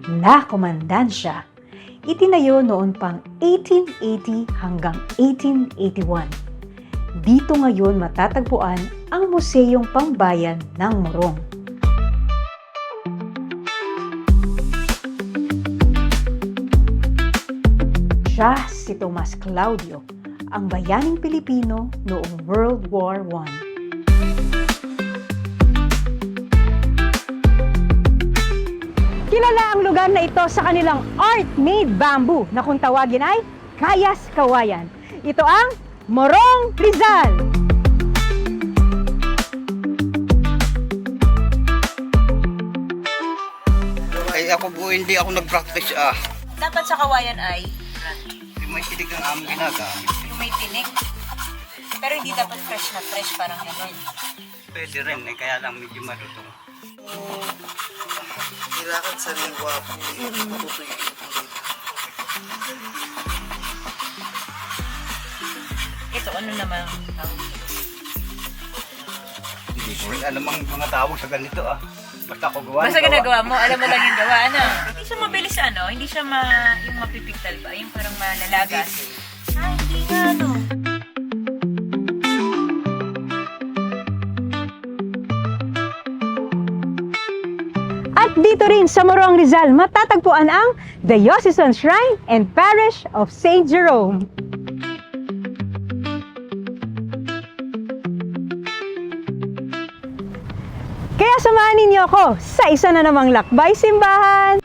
La Comandancia. Itinayo noon pang 1880 hanggang 1881. Dito ngayon matatagpuan ang Museyong Pambayan ng Morong. Siya si Tomas Claudio, ang bayaning Pilipino noong World War I. Kilala ang lugar na ito sa kanilang art-made bamboo na kung tawagin ay Kayas Kawayan. Ito ang Morong Rizal. Ay ako po hindi ako nag-practice Dapat sa kawayan ay Yung may silig ang aming ginagamit. yung may tinik. Pero hindi dapat fresh na fresh, parang gano'n. Pwede rin kaya lang medyo malutong. Kailangan sa lingwa po, matutuyo. Ito, ano naman ang tawag? Hindi ko rin alam ang mga tawag sa ganito Basta ako gawa. Basta ginagawa mo, alam mo lang yung gawa, ano? Hindi siya mabilis, hindi siya yung mapipigtal ba? Yung parang malalagas. Hindi nga, no? At dito rin sa Morong Rizal matatagpuan ang Diocesan Shrine and Parish of St. Jerome. Kaya samahan ninyo ako sa isa na namang lakbay simbahan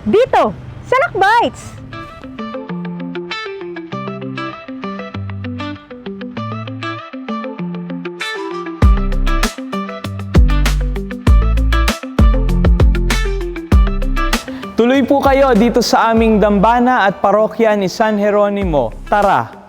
dito sa Lakbites. Tuloy po kayo dito sa aming dambana at parokya ni San Jeronimo. Tara!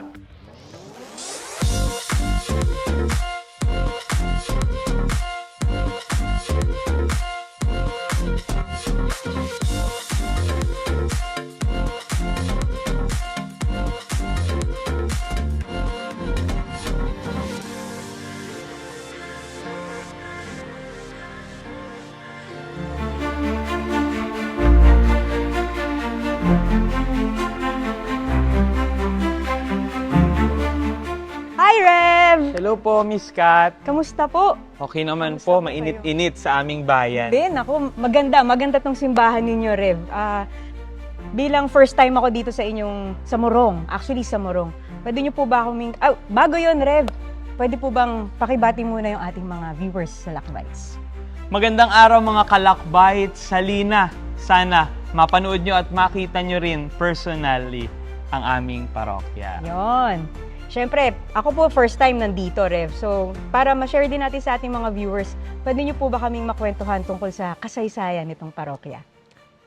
Hi, Rev! Hello po, Miss Kat. Kamusta po? Okay naman Kamusta po, po mainit-init sa aming bayan. Din, ako, maganda tong simbahan ninyo, Rev. Bilang first time ako dito sa Morong, actually sa Morong. Pwede niyo po ba akong, bago yon, Rev, pwede po bang pakibati muna yung ating mga viewers sa Lakbites? Magandang araw mga kalakbait, Salina. Sana mapanood nyo at makita nyo rin personally ang aming parokya. Yon. Siyempre, ako po first time nandito, Rev. So, para ma-share din natin sa ating mga viewers, pwede niyo po ba kaming makwentuhan tungkol sa kasaysayan nitong parokya?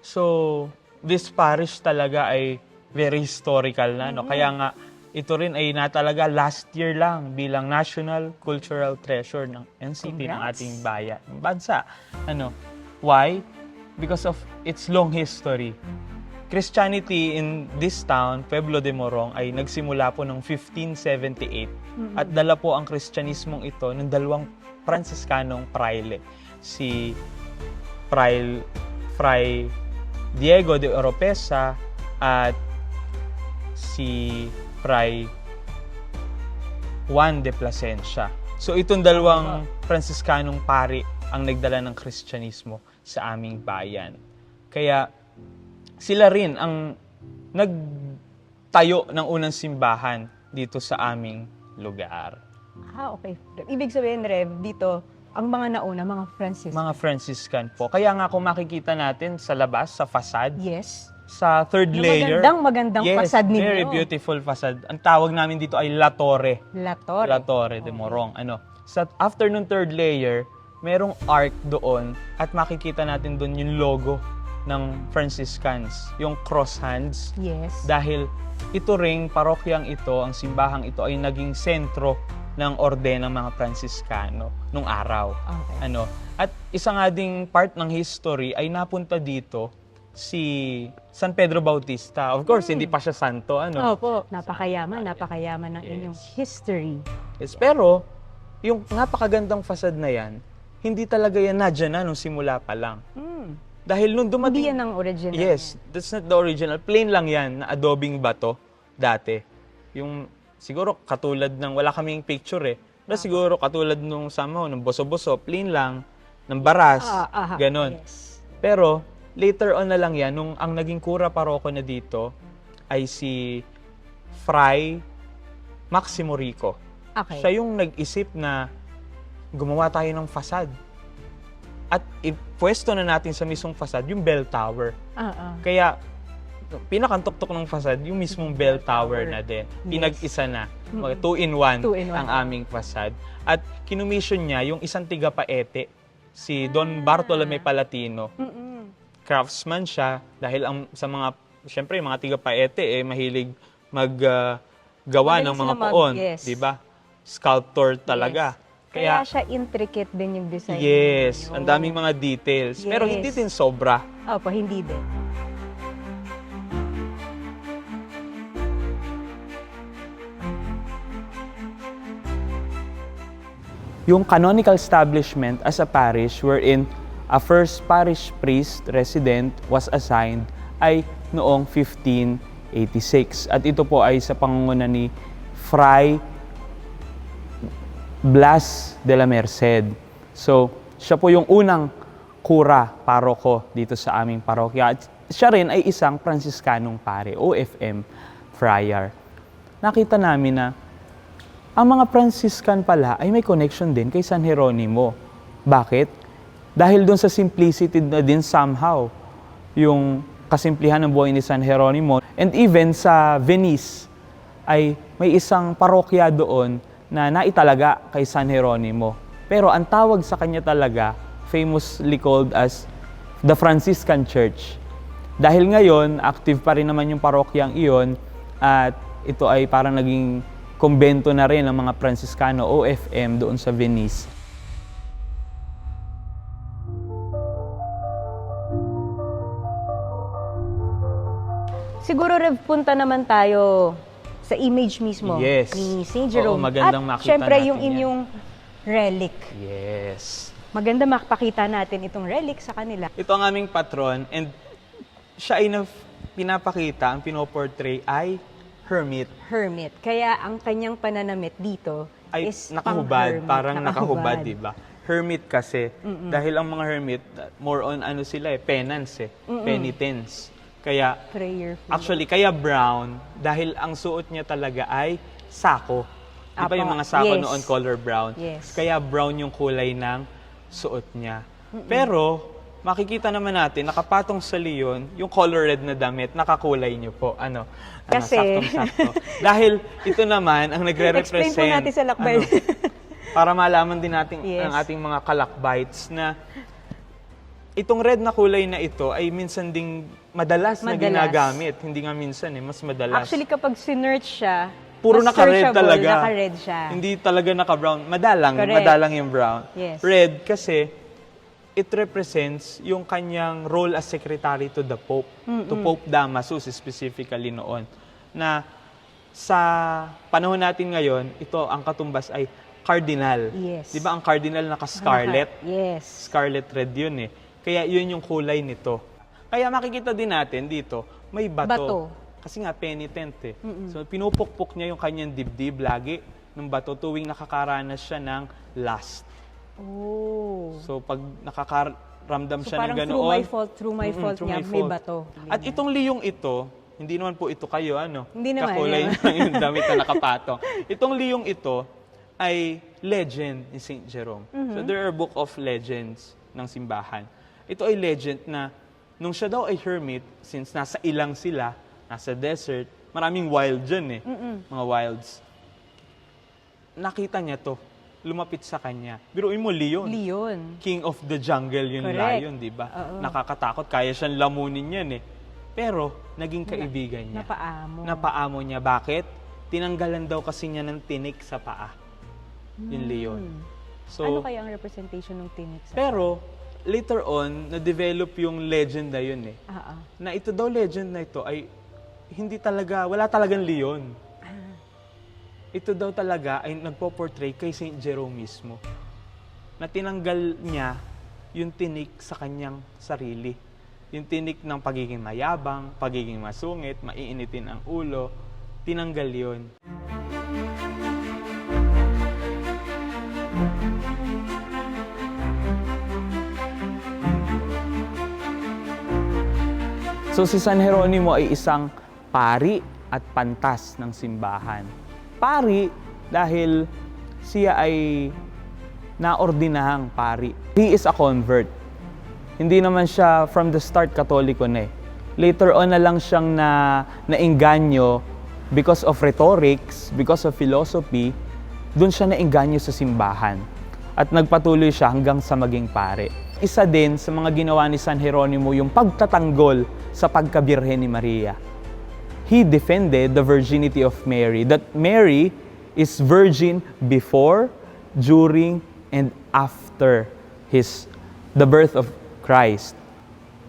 So, this parish talaga ay very historical na, no? Kaya nga, ito rin ay natalaga last year lang bilang National Cultural Treasure ng NCT ng Congrats. ating bayan, bansa. Why? Because of its long history. Christianity in this town, Pueblo de Morong, ay nagsimula po noong 1578 at dala po ang Kristyanismong ito ng dalawang Fransiskanong praile, si Fray Diego de Oropesa at si Fray Juan de Plasencia. So itong dalawang Fransiskanong pari ang nagdala ng Kristyanismo sa aming bayan. Kaya sila rin ang nagtayo ng unang simbahan dito sa aming lugar. Okay. Ibig sabihin, Rev, dito, ang mga nauna, mga Franciscan. Mga Franciscan po. Kaya nga kung makikita natin sa labas, sa facade, Yes. sa third Yung layer. magandang facade ninyo. Very beautiful facade. Ang tawag namin dito ay La Torre. La Torre. La Torre de Morong. Sa after nung third layer, merong arc doon at makikita natin doon yung logo ng Franciscans, yung cross hands. Yes. Dahil ito ring parokyang ito, ang simbahang ito ay naging sentro ng orden ng mga Franciscano nung araw. Okay. At isa nga ding part ng history ay napunta dito si San Pedro Bautista. Of course, hindi pa siya santo. Opo, napakayaman ng inyong history. Yes, pero yung napakagandang facade na yan, hindi talaga yan nadyan na nung simula pa lang. Dahil nung Hindi dumating... yan ang original. Yes, that's not the original. Plain lang yan, na adobing bato dati. Yung siguro katulad ng, wala kaming picture eh. Pero siguro katulad nung somehow, ng boso-boso, plain lang, ng baras, ganon. Yes. Pero later on na lang yan, nung ang naging kura paroko na dito ay si Fray Maximo Rico. Okay. Siya yung nag-isip na gumawa tayo ng fasad. At ipwesto na natin sa mismong fasad yung bell tower. Kaya, pinakantok-tok ng fasad, yung mismong bell tower na din. Pinag-isa na. 2-in-1 ang aming fasad. At kinumission niya yung isang tiga-paete, si Don Bartolome Palatino. Craftsman siya dahil sa mga, syempre, mga tiga-paete, mahilig maggawa ng mga poon. Yes. Diba? Sculptor talaga. Kaya siya intricate din yung design. Yes, niyo. ang daming mga details. Pero Yes. hindi din sobra. Opo, hindi din. Yung canonical establishment as a parish wherein a first parish priest resident was assigned ay noong 1586. At ito po ay sa pangunguna ni Fray Blas de la Merced. So, siya po yung unang kura, paroko dito sa aming parokya. At siya rin ay isang Pransiskanong pare, OFM friar. Nakita namin na ang mga Franciscan pala ay may connection din kay San Jeronimo. Bakit? Dahil doon sa simplicity na din somehow, yung kasimplihan ng buhay ni San Jeronimo. And even sa Venice, ay may isang parokya doon na naitalaga kay San Jeronimo. Pero ang tawag sa kanya talaga, famously called as the Franciscan Church. Dahil ngayon, active pa rin naman yung parokyang iyon at ito ay parang naging kumbento na rin ng mga Franciscano OFM doon sa Venice. Siguro, Rev, punta naman tayo sa image mismo Yes. ni St. Jerome. Oo, magandang At makita syempre, natin yung yan. inyong relic. Yes. Maganda makapakita natin itong relic sa kanila. Ito ang aming patron and siya ay pinapakita, ang pinoportray ay hermit. Hermit. Kaya ang kanyang pananamit dito Ay is nakahubad, pang-hermit. parang nakahubad, di ba? Hermit kasi, dahil ang mga hermit, more on ano sila penance penitence. Kaya, Prayerful. actually, kaya brown, dahil ang suot niya talaga ay sako. Di ba Apo, yung mga sako yes. noon, color brown? Yes. Kaya brown yung kulay ng suot niya. Pero, makikita naman natin, nakapatong sa leon, yung color red na damit, nakakulay niyo po. Kasi- saktong-sakto. Dahil ito naman, ang nagre-represent. Explain po natin sa lakbay. Para malaman din natin Yes. ang ating mga kalakbites na itong red na kulay na ito ay minsan ding madalas na ginagamit. Hindi nga minsan mas madalas. Actually, kapag sinearch siya, Puro mas naka-red searchable, talaga. Naka-red siya. Hindi talaga naka-brown. Madalang Correct. yung brown. Yes. Red kasi it represents yung kanyang role as secretary to the Pope, to Pope Damasus specifically noon. Na sa panahon natin ngayon, ito ang katumbas ay cardinal. Yes. Di ba ang cardinal naka-scarlet? Yes. Scarlet red yun Kaya yun yung kulay nito. Kaya makikita din natin dito, may bato. Kasi nga penitent So pinupukpok niya yung kanyang dibdib lagi ng bato tuwing nakakaranas siya ng lust. Oh. So pag nakakaramdam So siya ng parang ganoon, through my fault niya, may bato. At itong liyong ito, hindi naman po ito kayo, Hindi naman, kakulay hindi lang yung damit na nakapatong. Itong liyong ito ay legend ni St. Jerome. So there are book of legends ng simbahan. Ito ay legend na nung siya daw ay hermit, since nasa ilang sila, nasa desert, maraming wild dyan mga wilds. Nakita niya to, lumapit sa kanya. Biruin mo, leon. Leon. King of the jungle yung Correct. lion, di ba? Oo. Nakakatakot, kaya siyang lamunin yan Pero, naging kaibigan niya. Napaamo. Napaamo niya. Bakit? Tinanggalan daw kasi niya ng tinik sa paa. Yung leon. So, Ano kaya ang representation ng tinik sa... pero, later on, na-develop yung legend na yun Na ito daw legend na ito ay hindi talaga, wala talagang leon. Ito daw talaga ay nagpo-portray kay St. Jerome mismo. Na tinanggal niya yung tinik sa kanyang sarili. yung tinik ng pagiging mayabang, pagiging masungit, maiinitin ang ulo, tinanggal yun. So si San Jeronimo ay isang pari at pantas ng simbahan. Pari dahil siya ay naordinahang pari. He is a convert. Hindi naman siya from the start Katoliko na eh. Later on na lang siyang naengganyo because of rhetorics, because of philosophy, doon siya naengganyo sa simbahan. At nagpatuloy siya hanggang sa maging pare. Isa din sa mga ginawa ni San Jeronimo yung pagtatanggol sa pagkabirhen ni Maria. He defended the virginity of Mary, that Mary is virgin before, during, and after the birth of Christ.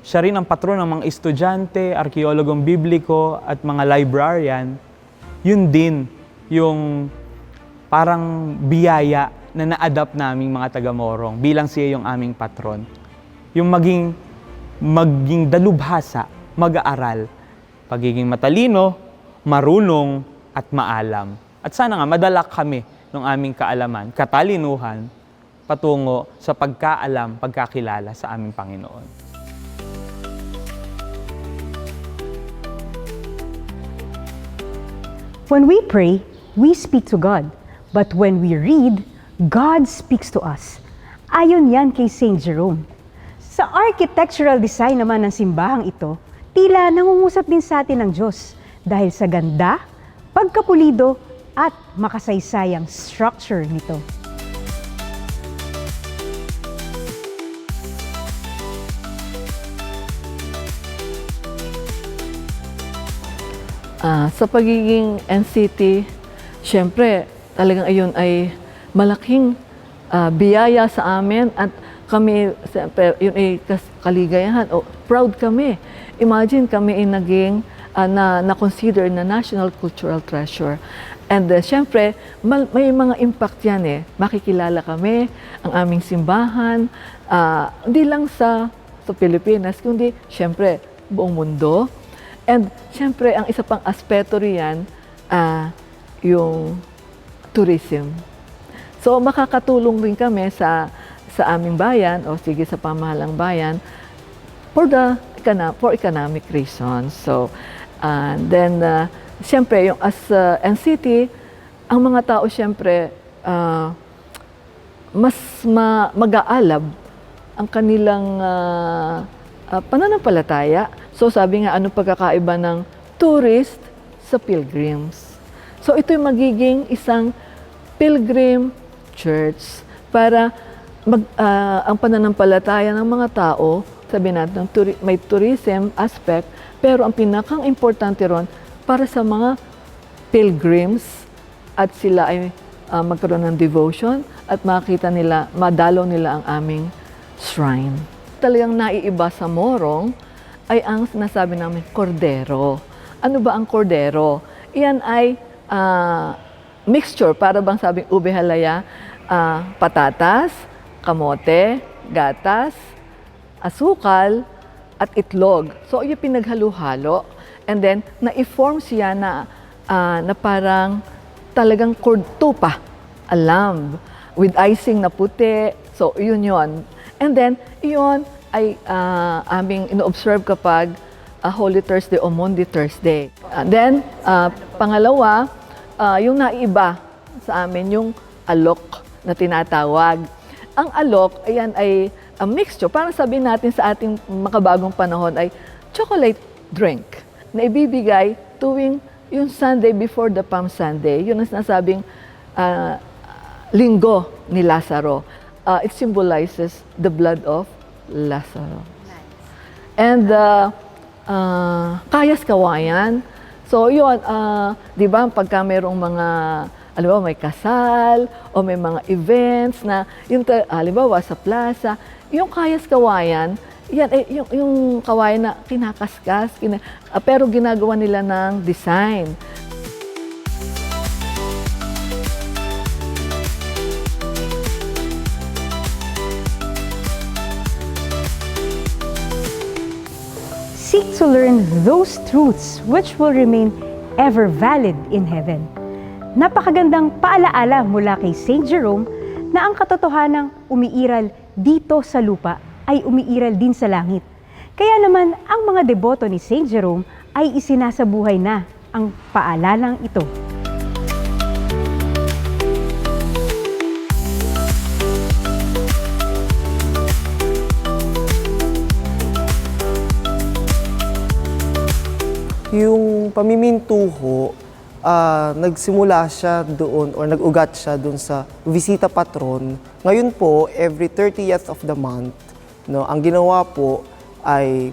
Siya rin ang patron ng mga estudyante, arkeologong bibliko, at mga librarian. Yun din yung parang biyaya na na-adapt naming mga taga-Morong bilang siya yung aming patron. Yung maging dalubhasa, mag-aaral, pagiging matalino, marunong, at maalam. At sana nga madala kami ng aming kaalaman, katalinuhan, patungo sa pagkaalam, pagkakilala sa aming Panginoon. When we pray, we speak to God. But when we read, God speaks to us. Ayon yan kay St. Jerome. Sa architectural design naman ng simbahang ito, tila nangungusap din sa atin ng Diyos dahil sa ganda, pagkapulido, at makasaysayang structure nito. Sa pagiging NCT, syempre talagang ayun ay malaking biyaya sa amin at kami, syempre, yun ay kaligayahan. Proud kami. Imagine kami ay naging na-consider na National Cultural Treasure. And syempre, may mga impact yan eh. Makikilala kami, ang aming simbahan, hindi lang sa Pilipinas, kundi syempre buong mundo. And syempre, ang isa pang aspeto riyan, yung tourism. So makakatulong rin kami sa aming bayan, o sige sa pamahalang bayan, for economic reasons. So, then, syempre, yung as NCT, ang mga tao syempre, mas mag-aalab ang kanilang pananampalataya. So sabi nga, ano pagkakaiba ng tourist sa pilgrims? So ito'y magiging isang pilgrim church para ang pananampalataya ng mga tao, sabi natin, may tourism aspect, pero ang pinakang importante ron para sa mga pilgrims at sila ay magkaroon ng devotion at makita nila, madalaw nila ang aming shrine. Talagang naiiba sa Morong ay ang sinasabi namin, kordero. Ano ba ang kordero? Iyan ay mixture, para bang sabing ube halaya, patatas, kamote, gatas, asukal, at itlog. So, yung pinaghalo-halo. And then, na-form siya na parang talagang tupa, a lamb, with icing na puti. So, yun yun. And then, yun ay aming ino-observe kapag Holy Thursday o Maundy Thursday. And then, pangalawa, yung naiba sa amin, yung alok na tinatawag. Ang alok, ayan ay a mixture. Parang sabihin natin sa ating makabagong panahon ay chocolate drink na ibibigay tuwing yung Sunday before the Palm Sunday. Yun ang sinasabing linggo ni Lazaro. It symbolizes the blood of Lazarus. And kayas kawayan. So yun, di ba, pagka mayroong mga, alam may kasal o may mga events na, yung, halimbawa sa plaza, yung kayas kawayan, yan, yung kawayan na kinakaskas, pero ginagawa nila ng design. seek to learn those truths which will remain ever valid in heaven. Napakagandang paalaala mula kay Saint Jerome na ang katotohanang umiiral dito sa lupa ay umiiral din sa langit. Kaya naman ang mga deboto ni Saint Jerome ay isinasabuhay na ang paalalang ito. Yung pamimintuho, nagsimula siya doon or nag-ugat siya doon sa Visita Patron. Ngayon po, every 30th of the month, no, ang ginawa po ay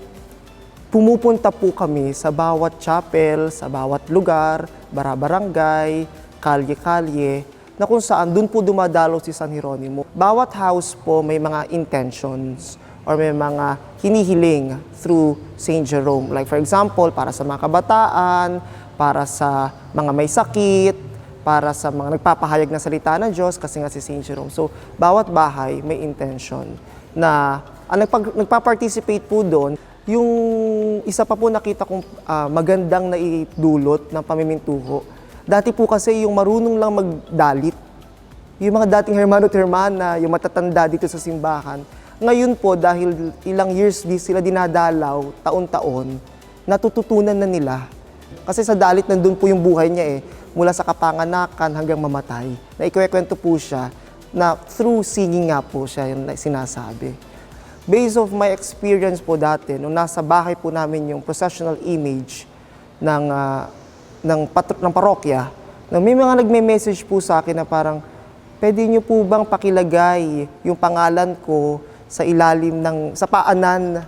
pumupunta po kami sa bawat chapel, sa bawat lugar, barangay, kalye-kalye, na kung saan doon po dumadalo si San Jeronimo. Bawat house po may mga intentions or may mga hinihiling through Saint Jerome. Like for example, para sa mga kabataan, para sa mga may sakit, para sa mga nagpapahayag na salita ng Diyos, kasi nga si Saint Jerome. So, bawat bahay may intention na ang nagpa-participate po doon. Yung isa pa po nakita kong magandang naidulot ng pamimintuho. Dati po kasi yung marunong lang magdalit, yung mga dating hermano at hermana, yung matatanda dito sa simbahan, ngayon po, dahil ilang years di sila dinadalaw, taon-taon, natututunan na nila. Kasi sa dalit nandun po yung buhay niya mula sa kapanganakan hanggang mamatay. Na ikikwento po siya na through singing nga po siya yung sinasabi. Based of my experience po dati, nung nasa bahay po namin yung processional image ng parokya, na may mga nagme-message po sa akin na parang, pwede niyo po bang pakilagay yung pangalan ko sa ilalim sa paanan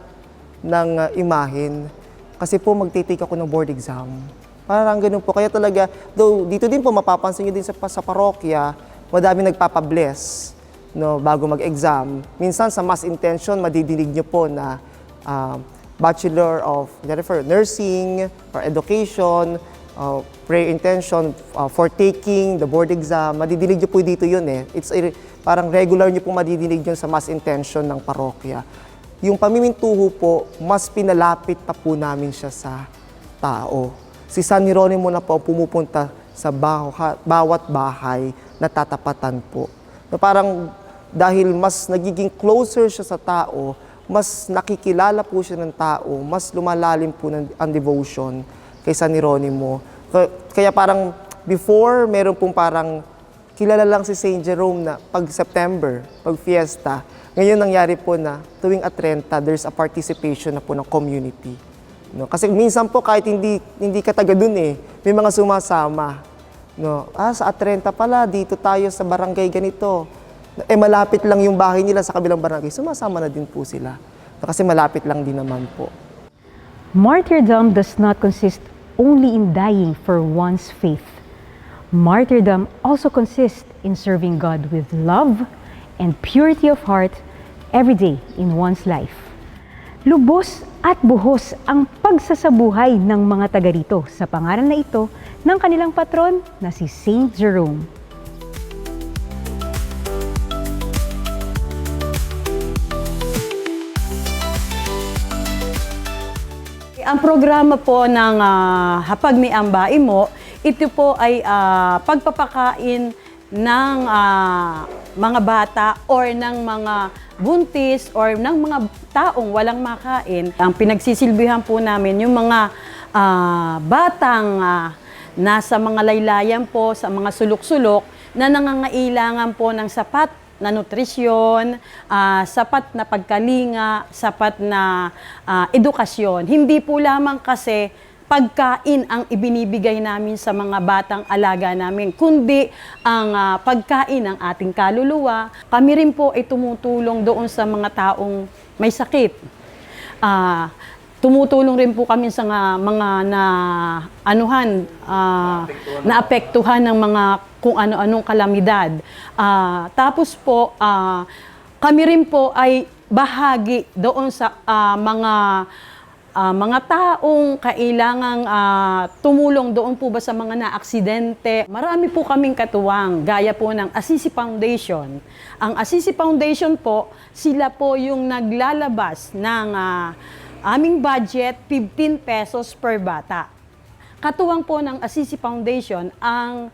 ng imahen. Kasi po magtitake ako ng board exam. Parang ganun po. Kaya talaga, though dito din po mapapansin nyo din sa parokya, madami nagpapabless bago mag-exam. Minsan sa mass intention, madidinig nyo po na Bachelor of Nursing or Education, prayer intention for taking the board exam. Madidinig nyo po dito yun It's parang regular nyo po madidinig yun sa mass intention ng parokya. Yung pamimintuho po, mas pinalapit pa po namin siya sa tao. Si San Jeronimo na po pumupunta sa bawat bahay na tatapatan po. Na parang dahil mas nagiging closer siya sa tao, mas nakikilala po siya ng tao, mas lumalalim po ang devotion kay San Jeronimo. Kaya parang before, meron pong parang kilala lang si Saint Jerome na pag September, pag fiesta. Ngayon nangyari po na tuwing Atrenta, there's a participation na po ng community. Kasi minsan po kahit hindi ka taga dun may mga sumasama. Sa Atrenta pala, dito tayo sa barangay ganito. Malapit lang yung bahay nila sa kabilang barangay. Sumasama na din po sila. Kasi malapit lang din naman po. Martyrdom does not consist only in dying for one's faith. Martyrdom also consists in serving God with love and purity of heart every day in one's life. Lubos at buhos ang pagsasabuhay ng mga taga rito sa pangalan na ito ng kanilang patron na si Saint Jerome. Ang programa po ng Hapag May Ambae Mo, ito po ay pagpapakain ng mga bata or ng mga buntis or ng mga taong walang makain. Ang pinagsisilbihan po namin yung mga batang nasa mga laylayan po, sa mga sulok-sulok na nangangailangan po ng sapat na nutrisyon, sapat na pagkalinga, sapat na edukasyon. Hindi po lamang kasi pagkain ang ibinibigay namin sa mga batang alaga namin, kundi ang pagkain ng ating kaluluwa. Kami rin po ay tumutulong doon sa mga taong may sakit. Tumutulong rin po kami sa mga naapektuhan ng mga kung ano-anong kalamidad. Tapos po, kami rin po ay bahagi doon sa mga taong kailangang tumulong doon po ba sa mga na-aksidente. Marami po kaming katuwang, gaya po ng Assisi Foundation. Ang Assisi Foundation po, sila po yung naglalabas ng Aming budget, 15 pesos per bata. Katuwang po ng Assisi Foundation ang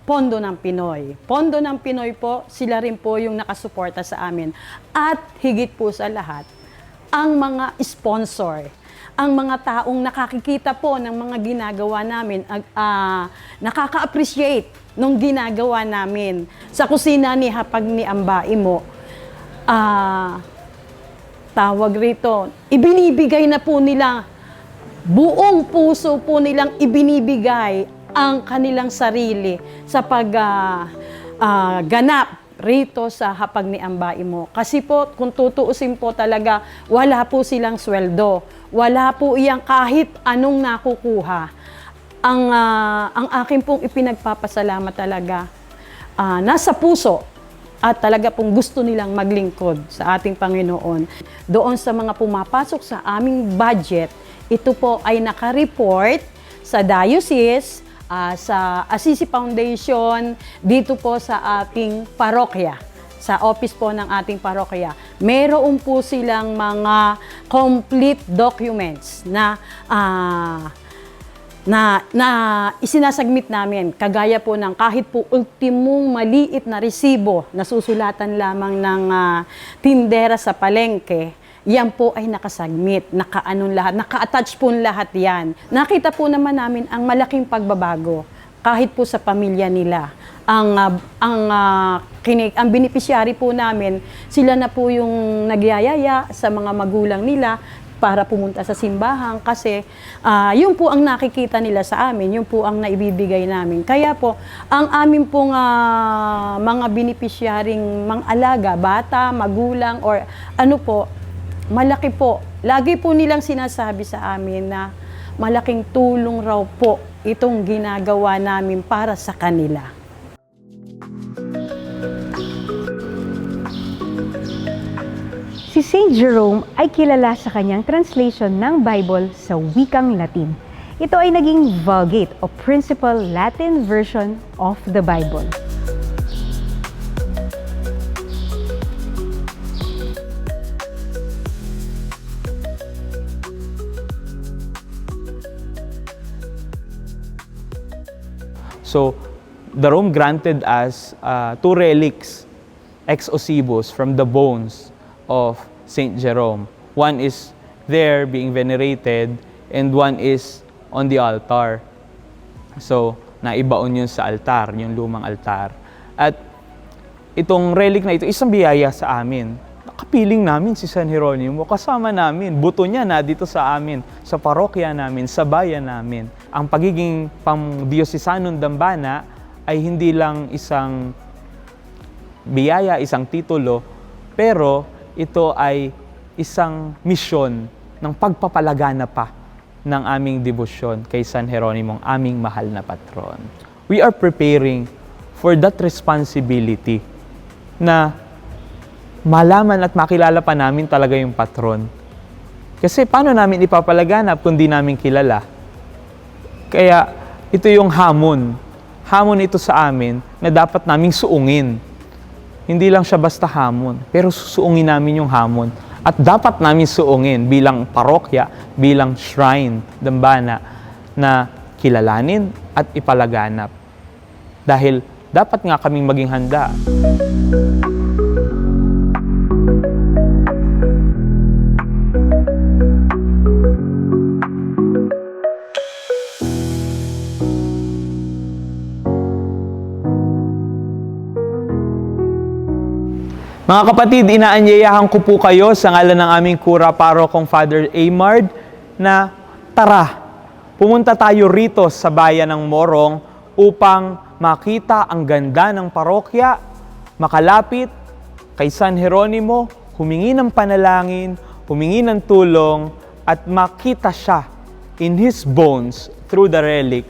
Pondo ng Pinoy. Pondo ng Pinoy po, sila rin po yung nakasuporta sa amin. At higit po sa lahat, ang mga sponsor, ang mga taong nakakikita po ng mga ginagawa namin, nakaka-appreciate nung ginagawa namin sa kusina ni Hapag ni Ambae mo. Tawag rito, ibinibigay na po nila, buong puso po nilang ibinibigay ang kanilang sarili sa pagganap rito sa Hapag ni Ambae mo. Kasi po, kung tutuusin po talaga, wala po silang sweldo. Wala po iyang kahit anong nakukuha. Ang akin pong ipinagpapasalamat talaga, nasa puso at talaga pong gusto nilang maglingkod sa ating Panginoon. Doon sa mga pumapasok sa aming budget, ito po ay naka-report sa diocese, sa Assisi Foundation, dito po sa ating parokya, sa office po ng ating parokya. Meron po silang mga complete documents na isinasagmit namin, kagaya po ng kahit po ultimong maliit na resibo na susulatan lamang ng tindera sa palengke, yan po ay nakasagmit, naka-attach po lahat yan. Nakita po naman namin ang malaking pagbabago kahit po sa pamilya nila. Ang beneficiary po namin, sila na po yung nagyayaya sa mga magulang nila para pumunta sa simbahan kasi yun po ang nakikita nila sa amin, yun po ang naibibigay namin. Kaya po, ang amin pong mga beneficiarying mga alaga, bata, magulang, or ano po, malaki po. Lagi po nilang sinasabi sa amin na malaking tulong raw po itong ginagawa namin para sa kanila. Si Saint Jerome ay kilala sa kanyang translation ng Bible sa wikang Latin. Ito ay naging Vulgate o Principal Latin Version of the Bible. So, the Rome granted us two relics, ex osibus, from the bones of Saint Jerome. One is there being venerated, and one is on the altar. So, naibaon yun sa altar, yung lumang altar. At itong relic na ito, isang biyaya sa amin. Nakapiling namin si San Jeronimo, kasama namin, buto niya na dito sa amin, sa parokya namin, sa bayan namin. Ang pagiging pang-diocesanong dambana ay hindi lang isang biyaya, isang titulo, pero ito ay isang misyon ng pagpapalagana pa ng aming debosyon kay San Jeronimo, aming mahal na patron. We are preparing for that responsibility na malaman at makilala pa namin talaga yung patron. Kasi paano namin ipapalaganap kung di namin kilala? Kaya ito yung hamon. Hamon ito sa amin na dapat naming suungin. Hindi lang siya basta hamon, pero susuungin namin yung hamon. At dapat namin suungin bilang parokya, bilang shrine, dambana, na kilalanin at ipalaganap. Dahil dapat nga kaming maging handa. Mga kapatid, inaanyayahan ko po kayo sa ngalan ng aming kura parokong Father Aymard na tara, pumunta tayo rito sa bayan ng Morong upang makita ang ganda ng parokya, makalapit kay San Jeronimo, humingi ng panalangin, humingi ng tulong, at makita siya in his bones through the relic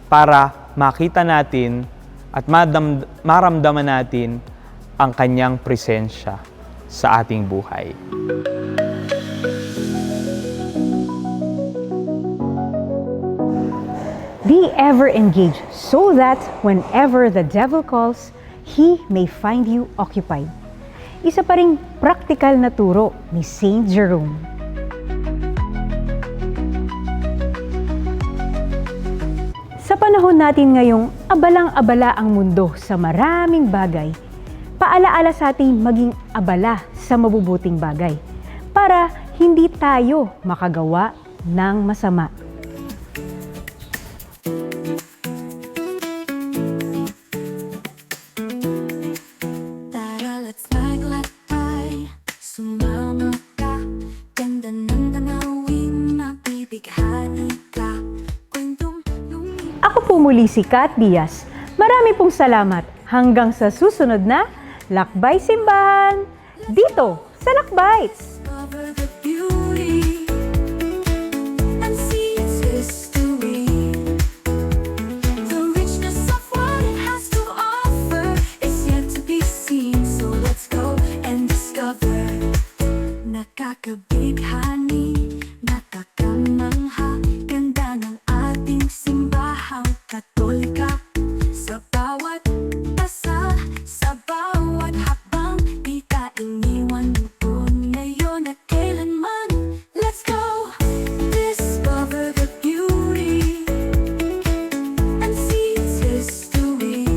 para makita natin at maramdaman natin ang kanyang presensya sa ating buhay. Be ever engaged so that whenever the devil calls, he may find you occupied. Isa pa ring praktikal na turo ni Saint Jerome. panahon natin ngayong abalang-abala ang mundo sa maraming bagay, paalaala sa ating maging abala sa mabubuting bagay para hindi tayo makagawa ng masama. Tara, let's maglakbay. Sumama ka. Ganda ng tanawin, mabibighani ka. Kwentong lumilipad. Ako po muli si Kat Diaz. Marami pong salamat. Hanggang sa susunod na Lakbay Simbahan dito sa Lakbites. Discover the beauty and see its history. The richness of what it has to offer is yet to be seen. So let's go and discover. Nakakabighani, nakakamangha, ganda ng ating simbahang Katolika. Sa bawat dasal, sa bawat hakbang, di ka iniwan doon ngayon at kailanman. Let's go! Discover the beauty and see its history.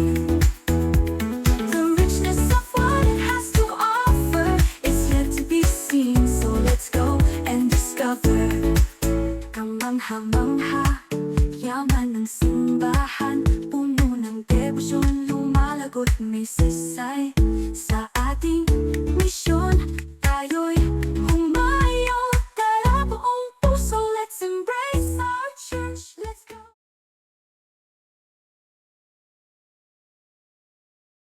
The richness of what it has to offer is yet to be seen. So let's go and discover. Kamangha-mangha, yaman ng simbahan, puno ng debosyon, lumalagot may sasay sa